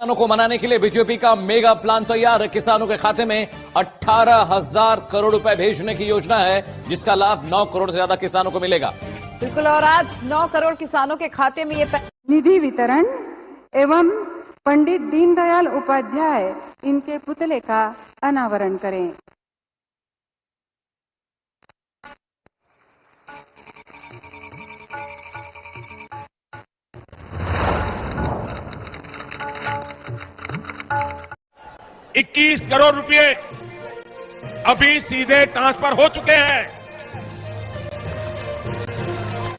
किसानों को मनाने के लिए बीजेपी का मेगा प्लान तैयार है। किसानों के खाते में 18,000 करोड़ रुपए भेजने की योजना है, जिसका लाभ 9 करोड़ से ज्यादा किसानों को मिलेगा। बिल्कुल, और आज 9 करोड़ किसानों के खाते में ये निधि वितरण एवं पंडित दीनदयाल उपाध्याय इनके पुतले का अनावरण करें। ₹21 करोड़ रुपए अभी सीधे ट्रांसफर हो चुके हैं।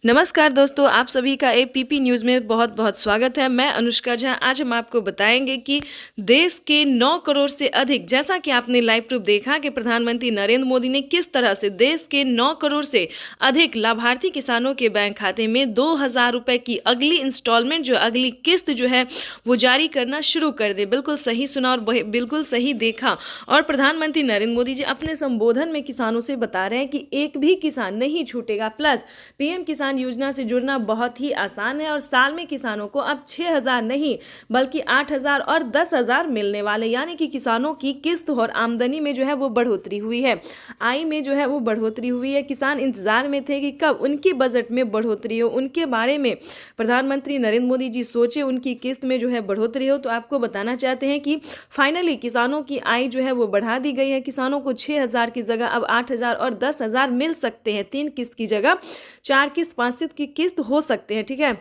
नमस्कार दोस्तों, आप सभी का एपीपी न्यूज़ में बहुत बहुत स्वागत है। मैं अनुष्का झा। आज हम आपको बताएंगे कि देश के 9 करोड़ से अधिक, जैसा कि आपने लाइव प्रूफ देखा कि प्रधानमंत्री नरेंद्र मोदी ने किस तरह से देश के 9 करोड़ से अधिक लाभार्थी किसानों के बैंक खाते में 2,000 रुपये की अगली इंस्टॉलमेंट, जो अगली किस्त जो है वो जारी करना शुरू कर दे। बिल्कुल सही सुना और बिल्कुल सही देखा। और प्रधानमंत्री नरेंद्र मोदी जी अपने संबोधन में किसानों से बता रहे हैं कि एक भी किसान नहीं छूटेगा। प्लस पीएम किसान योजना से जुड़ना बहुत ही आसान है और साल में किसानों को अब 6,000 नहीं बल्कि 8,000 और 10,000 मिलने वाले, यानी कि किसानों की किस्त और आमदनी में जो है वो बढ़ोतरी हुई है, आय में जो है वो बढ़ोतरी हुई है। किसान इंतजार में थे कि कब उनकी बजट में बढ़ोतरी हो, उनके बारे में प्रधानमंत्री नरेंद्र मोदी जी सोचे, उनकी किस्त में जो है बढ़ोतरी हो। तो आपको बताना चाहते हैं कि फाइनली किसानों की आय जो है वो बढ़ा दी गई है। किसानों को 6,000 की जगह अब 8,000 और 10,000 मिल सकते हैं। 3 किस्त की जगह 4 किस्त 5 की किस्त हो सकते हैं। ठीक है,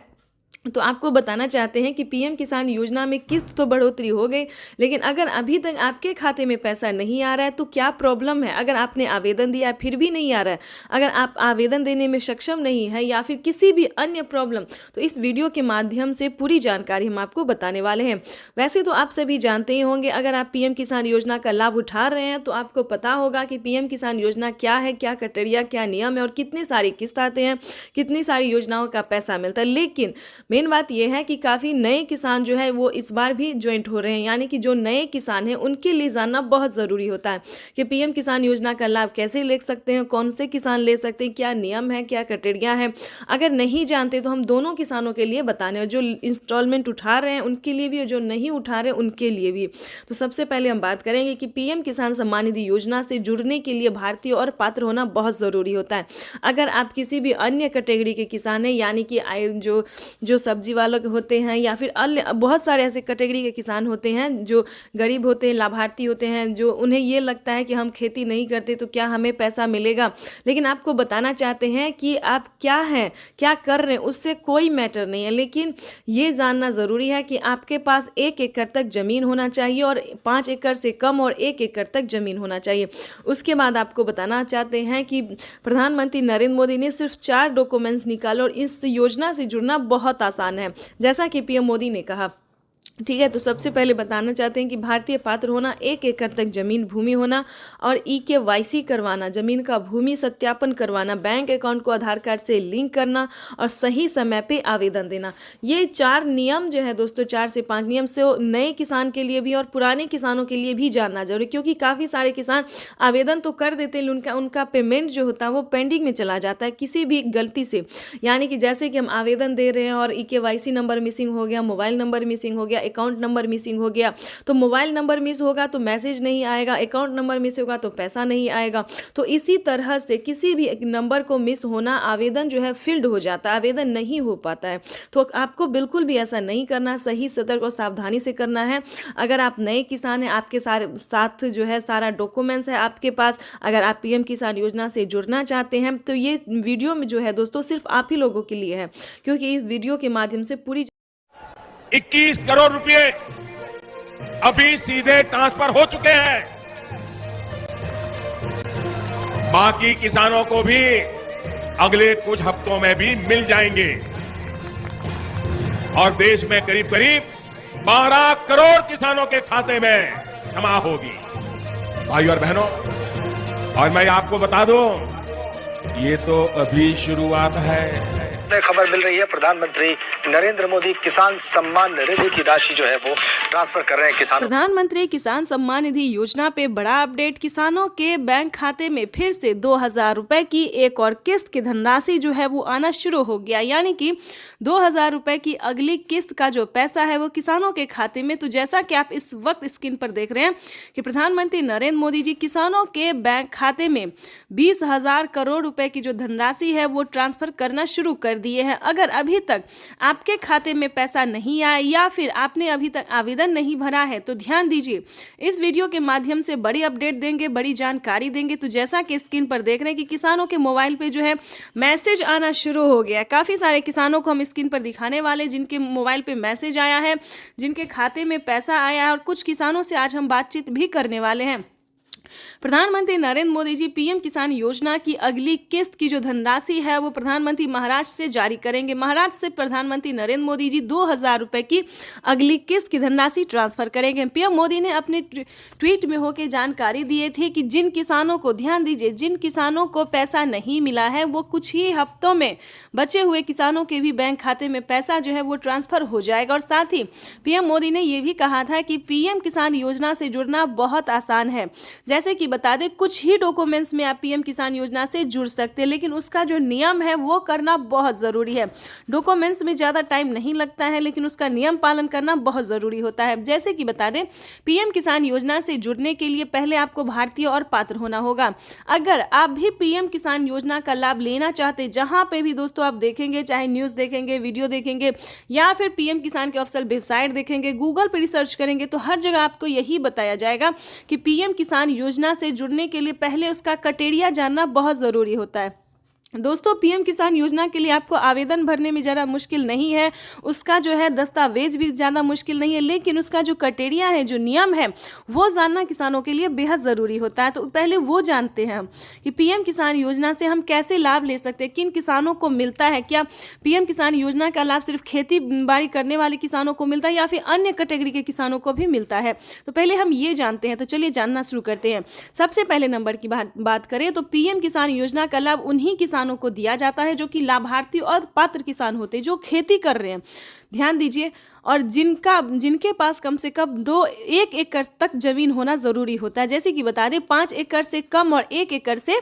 तो आपको बताना चाहते हैं कि पीएम किसान योजना में किस्त तो बढ़ोतरी हो गई, लेकिन अगर अभी तक आपके खाते में पैसा नहीं आ रहा है तो क्या प्रॉब्लम है? अगर आपने आवेदन दिया फिर भी नहीं आ रहा है, अगर आप आवेदन देने में सक्षम नहीं है या फिर किसी भी अन्य प्रॉब्लम, तो इस वीडियो के माध्यम से पूरी जानकारी हम आपको बताने वाले हैं। वैसे तो आप सभी जानते ही होंगे, अगर आप पीएम किसान योजना का लाभ उठा रहे हैं तो आपको पता होगा कि पीएम किसान योजना क्या है, क्या क्राइटेरिया, क्या नियम है और कितनी सारी किस्त आते हैं, कितनी सारी योजनाओं का पैसा मिलता है। लेकिन मेन बात यह है कि काफ़ी नए किसान जो है वो इस बार भी ज्वाइंट हो रहे हैं, यानी कि जो नए किसान हैं उनके लिए जानना बहुत ज़रूरी होता है कि पीएम किसान योजना का लाभ कैसे ले सकते हैं, कौन से किसान ले सकते हैं, क्या नियम है, क्या क्राइटेरिया है। अगर नहीं जानते तो हम दोनों किसानों के लिए बताने हैं, जो इंस्टॉलमेंट उठा रहे हैं उनके लिए भी और जो नहीं उठा रहे उनके लिए भी। तो सबसे पहले हम बात करेंगे कि पीएम किसान सम्मान निधि योजना से जुड़ने के लिए भारतीय और पात्र होना बहुत ज़रूरी होता है। अगर आप किसी भी अन्य कैटेगरी के किसान हैं, यानी कि जो सब्जी वाले होते हैं या फिर अन्य बहुत सारे ऐसे कैटेगरी के किसान होते हैं जो गरीब होते हैं, लाभार्थी होते हैं, जो उन्हें ये लगता है कि हम खेती नहीं करते तो क्या हमें पैसा मिलेगा। लेकिन आपको बताना चाहते हैं कि आप क्या हैं, क्या कर रहे हैं, उससे कोई मैटर नहीं है। लेकिन ये जानना ज़रूरी है कि आपके पास 1 एकड़ तक ज़मीन होना चाहिए और 5 एकड़ से कम और 1 एकड़ तक ज़मीन होना चाहिए। उसके बाद आपको बताना चाहते हैं कि प्रधानमंत्री नरेंद्र मोदी ने सिर्फ 4 डॉक्यूमेंट्स निकाले और इस योजना से जुड़ना बहुत आसान है, जैसा कि पीएम मोदी ने कहा। ठीक है, तो सबसे पहले बताना चाहते हैं कि भारतीय पात्र होना, 1 एकड़ तक जमीन भूमि होना और EKYC करवाना, जमीन का भूमि सत्यापन करवाना, बैंक अकाउंट को आधार कार्ड से लिंक करना और सही समय पे आवेदन देना। ये 4 नियम जो है दोस्तों, 4 से 5 नियम से नए किसान के लिए भी और पुराने किसानों के लिए भी जानना जरूरी, क्योंकि काफ़ी सारे किसान आवेदन तो कर देते हैं, उनका पेमेंट जो होता है वो पेंडिंग में चला जाता है किसी भी गलती से। यानी कि जैसे कि हम आवेदन दे रहे हैं और EKYC नंबर मिसिंग हो गया, मोबाइल नंबर मिसिंग हो गया, अकाउंट नंबर मिसिंग हो गया, तो मोबाइल नंबर मिस होगा तो मैसेज नहीं आएगा, अकाउंट नंबर मिस होगा तो पैसा नहीं आएगा। तो इसी तरह से किसी भी एक नंबर को मिस होना, आवेदन जो है फील्ड हो जाता है, आवेदन नहीं हो पाता है। तो आपको बिल्कुल भी ऐसा नहीं करना, सही सतर्क और सावधानी से करना है। अगर आप नए किसान हैं, आपके साथ जो है सारा डॉक्यूमेंट्स है आपके पास, अगर आप पीएम किसान योजना से जुड़ना चाहते हैं तो ये वीडियो में जो है दोस्तों सिर्फ आप ही लोगों के लिए है, क्योंकि इस वीडियो के माध्यम से पूरी 21 करोड़ रुपए अभी सीधे ट्रांसफर हो चुके हैं। बाकी किसानों को भी अगले कुछ हफ्तों में भी मिल जाएंगे और देश में करीब करीब 12 करोड़ किसानों के खाते में जमा होगी। भाई और बहनों, और मैं आपको बता दूं, ये तो अभी शुरुआत है। में खबर मिल रही है, प्रधानमंत्री नरेंद्र मोदी किसान सम्मान निधि की राशि जो है वो ट्रांसफर कर रहे हैं किसानों। प्रधानमंत्री किसान सम्मान निधि योजना पे बड़ा अपडेट। किसानों के बैंक खाते में फिर से 2000 रुपए की एक और किस्त की धनराशि जो है वो आना शुरू हो गया, यानी कि 2000 रुपए की अगली किस्त का जो पैसा है वो किसानों के खाते में। तो जैसा कि आप इस वक्त स्क्रीन पर देख रहे हैं कि प्रधानमंत्री नरेंद्र मोदी जी किसानों के बैंक खाते में 20,000 करोड़ रुपए की जो धनराशि है वो ट्रांसफर करना शुरू कर दिए हैं। अगर अभी तक आपके खाते में पैसा नहीं आया या फिर आपने अभी तक आवेदन नहीं भरा है तो ध्यान दीजिए, इस वीडियो के माध्यम से बड़ी अपडेट देंगे, बड़ी जानकारी देंगे। तो जैसा कि स्क्रीन पर देख रहे हैं कि किसानों के मोबाइल पे जो है मैसेज आना शुरू हो गया। काफ़ी सारे किसानों को हम स्क्रीन पर दिखाने वाले जिनके मोबाइल पे मैसेज आया है, जिनके खाते में पैसा आया है, और कुछ किसानों से आज हम बातचीत भी करने वाले हैं। प्रधानमंत्री नरेंद्र मोदी जी पीएम किसान योजना की अगली किस्त की जो धनराशि है वो प्रधानमंत्री महाराष्ट्र से जारी करेंगे। महाराष्ट्र से प्रधानमंत्री नरेंद्र मोदी जी 2000 रुपए की अगली किस्त की धनराशि ट्रांसफर करेंगे। पीएम मोदी ने अपने ट्वीट में होकर जानकारी दिए थे कि जिन किसानों को, ध्यान दीजिए, जिन किसानों को पैसा नहीं मिला है वो कुछ ही हफ्तों में बचे हुए किसानों के भी बैंक खाते में पैसा जो है वो ट्रांसफर हो जाएगा। और साथ ही पीएम मोदी ने ये भी कहा था कि पीएम किसान योजना से जुड़ना बहुत आसान है। जैसे कि बता दें, कुछ ही डॉक्यूमेंट्स में आप पीएम किसान योजना से जुड़ सकते हैं, लेकिन उसका जो नियम है वो करना बहुत ज़रूरी है। डॉक्यूमेंट्स में ज़्यादा टाइम नहीं लगता है, लेकिन उसका नियम पालन करना बहुत ज़रूरी होता है। जैसे कि बता दें, पीएम किसान योजना से जुड़ने के लिए पहले आपको भारतीय और पात्र होना होगा। अगर आप भी पीएम किसान योजना का लाभ लेना चाहते, जहां पे भी दोस्तों आप देखेंगे, चाहे न्यूज़ देखेंगे, वीडियो देखेंगे या फिर पीएम किसान के ऑफिशियल वेबसाइट देखेंगे, गूगल पर रिसर्च करेंगे, तो हर जगह आपको यही बताया जाएगा कि पीएम किसान योजना से जुड़ने के लिए पहले उसका क्राइटेरिया जानना बहुत ज़रूरी होता है। दोस्तों, पीएम किसान योजना के लिए आपको आवेदन भरने में ज़्यादा मुश्किल नहीं है, उसका जो है दस्तावेज भी ज़्यादा मुश्किल नहीं है, लेकिन उसका जो क्राइटेरिया है, जो नियम है, वो जानना किसानों के लिए बेहद ज़रूरी होता है। तो पहले वो जानते हैं हम कि पीएम किसान योजना से हम कैसे लाभ ले सकते हैं, किन किसानों को मिलता है। क्या पीएम किसान योजना का लाभ सिर्फ खेती बाड़ी करने वाले किसानों को मिलता है या फिर अन्य कैटेगरी के किसानों को भी मिलता है? तो पहले हम ये जानते हैं। तो चलिए जानना शुरू करते हैं। सबसे पहले नंबर की बात करें तो पीएम किसान योजना का लाभ उन्हीं किसानों को दिया जाता है जो कि लाभार्थी और पात्र किसान होते हैं, जो खेती कर रहे हैं। ध्यान दीजिए, और जिनके पास कम से कम 1 एकड़ तक जमीन होना जरूरी होता है। जैसे कि बता दें, 5 एकड़ से कम और 1 एकड़ से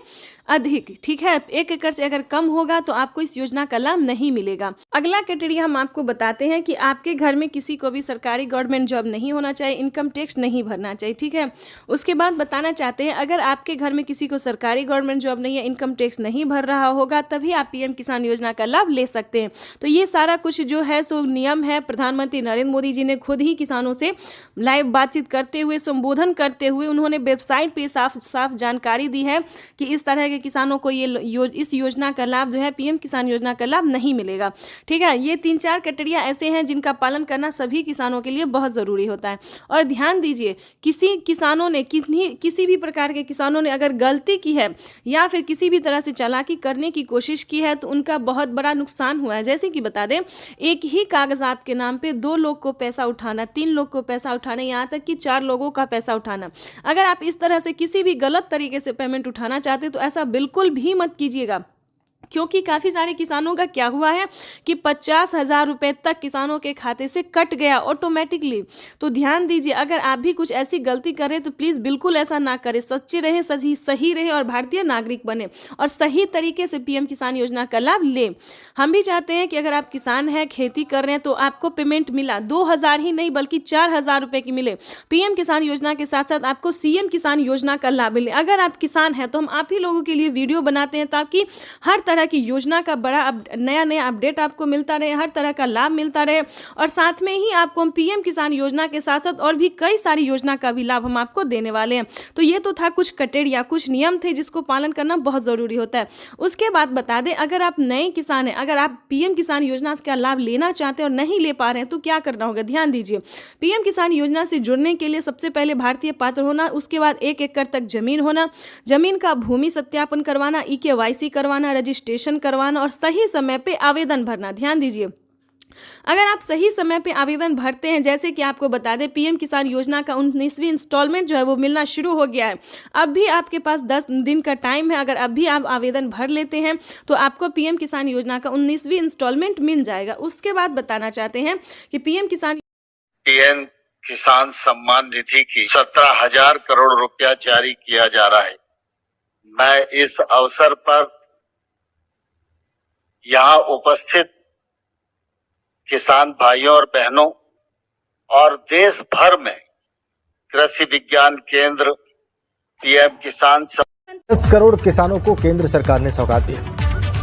अधिक, ठीक है। 1 एकड़ से अगर कम होगा तो आपको इस योजना का लाभ नहीं मिलेगा। अगला क्राइटेरिया हम आपको बताते हैं कि आपके घर में किसी को भी सरकारी गवर्नमेंट जॉब नहीं होना चाहिए, इनकम टैक्स नहीं भरना चाहिए, ठीक है। उसके बाद बताना चाहते हैं, अगर आपके घर में किसी को सरकारी गवर्नमेंट जॉब नहीं है, इनकम टैक्स नहीं भर रहा होगा, तभी आप पीएम किसान योजना का लाभ ले सकते हैं। तो ये सारा कुछ जो है सो नियम है। प्रधानमंत्री नरेंद्र मोदी जी ने खुद ही किसानों से लाइव बातचीत करते हुए, संबोधन करते हुए, उन्होंने वेबसाइट पे साफ साफ जानकारी दी है कि इस तरह के किसानों को इस योजना का लाभ जो है, पीएम किसान योजना का लाभ नहीं मिलेगा, ठीक है। ये 3-4 क्राइटेरिया ऐसे हैं जिनका पालन करना सभी किसानों के लिए बहुत ज़रूरी होता है। और ध्यान दीजिए, किसी भी प्रकार के किसानों ने अगर गलती की है या फिर किसी भी तरह से चालाकी करने की कोशिश की है तो उनका बहुत बड़ा नुकसान हुआ है। जैसे कि बता दें, एक ही कागजात के नाम पे 2 लोग को पैसा उठाना, 3 लोग को पैसा उठाना, यहाँ तक कि 4 लोगों का पैसा उठाना। अगर आप इस तरह से किसी भी गलत तरीके से पेमेंट उठाना चाहते तो ऐसा बिल्कुल भी मत कीजिएगा, क्योंकि काफ़ी सारे किसानों का क्या हुआ है कि 50,000 रुपये तक किसानों के खाते से कट गया ऑटोमेटिकली। तो ध्यान दीजिए, अगर आप भी कुछ ऐसी गलती करें तो प्लीज़ बिल्कुल ऐसा ना करें। सच्चे रहें, सही रहें और भारतीय नागरिक बने और सही तरीके से पीएम किसान योजना का लाभ लें। हम भी चाहते हैं कि अगर आप किसान हैं, खेती कर रहे हैं, तो आपको पेमेंट मिला 2,000 ही नहीं बल्कि 4,000 रुपये की मिले। पीएम किसान योजना के साथ साथ आपको सीएम किसान योजना का लाभ मिले। अगर आप किसान हैं तो हम आप ही लोगों के लिए वीडियो बनाते हैं ताकि हर तरह की योजना का बड़ा नया अपडेट आपको मिलता रहे, हर तरह का लाभ मिलता रहे। और साथ में ही आपको हम पीएम किसान योजना के साथ साथ और भी कई सारी योजना का भी लाभ हम आपको देने वाले हैं। तो ये तो था कुछ क्राइटेरिया, कुछ नियम थे जिसको पालन करना बहुत ज़रूरी होता है। उसके बाद बता दें, अगर आप नए किसान हैं, अगर आप पीएम किसान योजना का लाभ लेना चाहते हैं और नहीं ले पा रहे हैं तो क्या करना होगा? ध्यान दीजिए, पीएम किसान योजना से जुड़ने के लिए सबसे पहले भारतीय पात्र होना, उसके बाद 1 एकड़ तक जमीन होना, जमीन का भूमि सत्यापन करवाना, EKYC करवाना, रजिस्ट्रेशन करवाना और सही समय पे आवेदन भरना। ध्यान दीजिए, अगर आप सही समय पे आवेदन भरते हैं, जैसे कि आपको बता दें पीएम किसान योजना का 19वीं इंस्टॉलमेंट जो है वो मिलना शुरू हो गया है। अब भी आपके पास 10 दिन का टाइम है। अगर अब भी आप आवेदन भर लेते हैं तो आपको पीएम किसान योजना का 19वीं इंस्टॉलमेंट मिल जाएगा। उसके बाद बताना चाहते हैं कि पीएम किसान सम्मान निधि की 17,000 करोड़ रुपया जारी किया जा रहा है। मैं इस अवसर पर यहाँ उपस्थित किसान भाइयों और बहनों और देश भर में कृषि विज्ञान केंद्र पीएम किसान 10 करोड़ किसानों को केंद्र सरकार ने सौगात दी।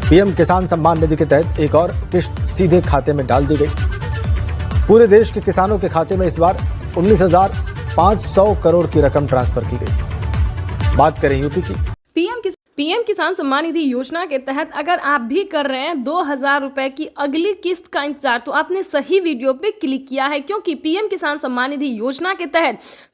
पीएम किसान सम्मान निधि के तहत एक और किस्त सीधे खाते में डाल दी गई। पूरे देश के किसानों के खाते में इस बार 19,500 करोड़ की रकम ट्रांसफर की गई। बात करें यूपी की। पीएम किसान सम्मान निधि योजना के तहत अगर आप भी कर रहे हैं 2,000 रुपए की अगली किस्त का इंतजार, तो आपने सही वीडियो पे क्लिक किया है, क्योंकि पीएम किसान सम्मान निधि योजना के तहत